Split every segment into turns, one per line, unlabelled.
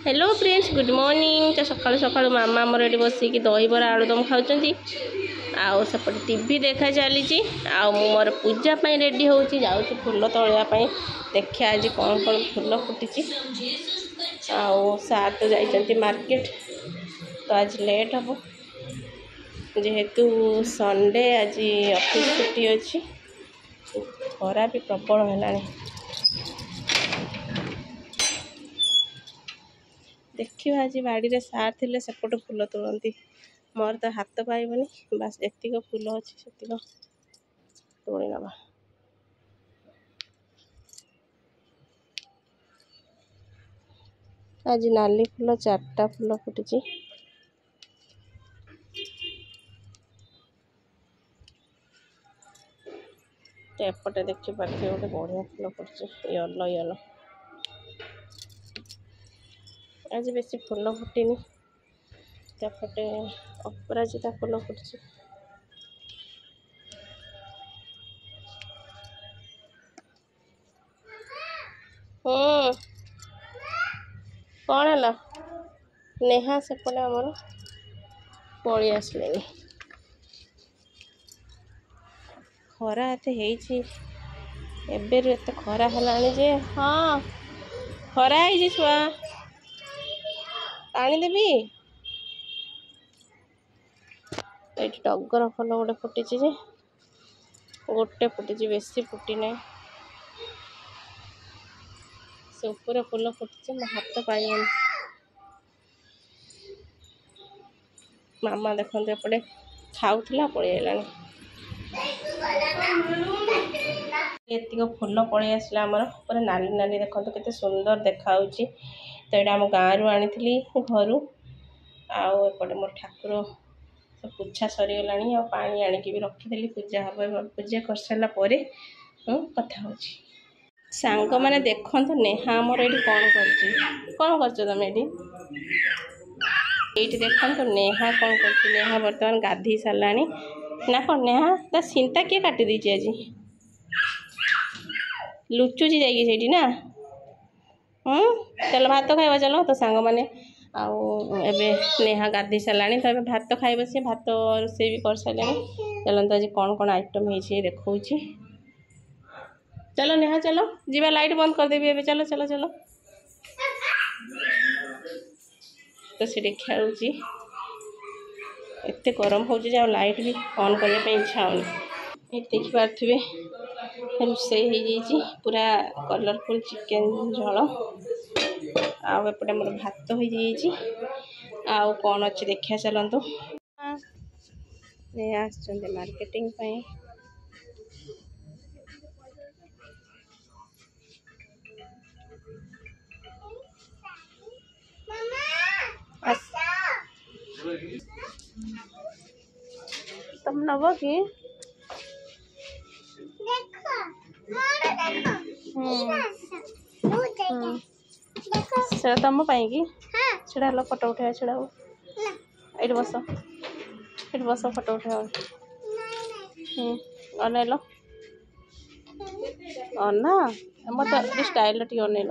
Hello friends good morning. तो सकाल सकाल मामा मोर ये बसिक दहीबरा आलुदम खाऊँ आउ सेपटे टीवी देखा चली मोर पूजा रेडी हो जाऊँ फूल तोड़ापी देखा आज कौन कौन फूल फुटी आउ सार तो जाइए मार्केट तो आज लेट हम जेहेतु संडे आज ऑफिस छुट्टी अच्छी खरा भी प्रबल है। देखिए आज बाड़ी सार थे सेपट फूल तोड़ती मोर तो हाथ पाइबनी बास एतिक फूल अच्छी से तोड़ी नवा। आज नाली फूल 4टा फूल फुटी एपटे देखिए गोटे बढ़िया फूल फुटी येलो येलो। आज बेसी फूल फुटनी सेपटे अपराजिता फूल फुटी कौन है नेहा सेपटे आमर पलि आसले खरा एत खरा है हाँ खरा है छुआ पानी देवी ये टगर फल गोटे फुटी गोटे फुटी बेसी फुटी ना से ऊपर फूल फुटी मो हाथ पाइबन। मामा देखते एपटे खाऊला पलैला एतिक फूल पलि आसला आमर पूरा नाली नाली देखो केते सुंदर देखा तो यहाँ आम गाँव रू आनी घर आउटे मोर ठाकुर पूछा सरीगला पानी आणिकी भी रखीदी पूजा हम पूजा कर सारापर कथा हो सांग मैंने देखु नेहा आमर ये कौन कर तुम ये देखो नेहा कौन कर नेहा बर्तमान गाधी सारा ना कौन नेहा ता सींता किए काटी देची आज लुचुची जाइए ना चलो भात खाइबा चलो तो सांग मैंने आबे नेहा गाधी सारा तो ये भात खाइब सी भात रोसे भी कर सारे चलते आज कौन कौन आइटम है देखा चलो नेहा चलो जीवा लाइट बंद करदेवी ए चलो चलो चलो तो से खेलुची एत गरम हो लाइट भी ऑन करने इच्छा होनी देखिपे रोषे हो पूरा कलरफुल चिकेन झोल आपटे मोर भात हो आउ कौन अच्छे देखा चलतु मार्केटिंग तुम नब कि तुम कि छड़ा फोटो उठा छड़ा ये बस फोटो उठा अनैल अना मत स्टाइल टी अनैल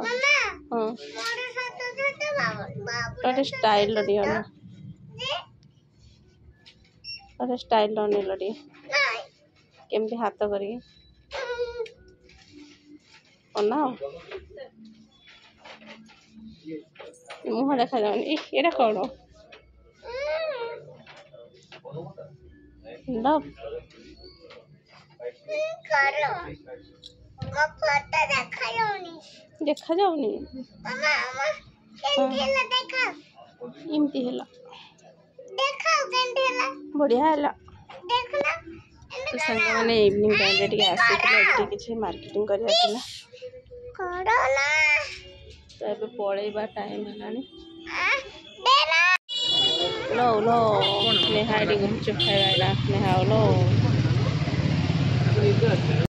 स्टाइल स्टाइल अनैल केमती हाथ कर मुह देखा जाऊनी ये कौन देखा जाऊनी इमती है बढ़िया है तो संग मैंने इवनिंग टाइम आसी किसी मार्केटिंग कर तो ये पलैबा टाइम है लो लो नेहा गुपचुप खाइबा नेहा लो।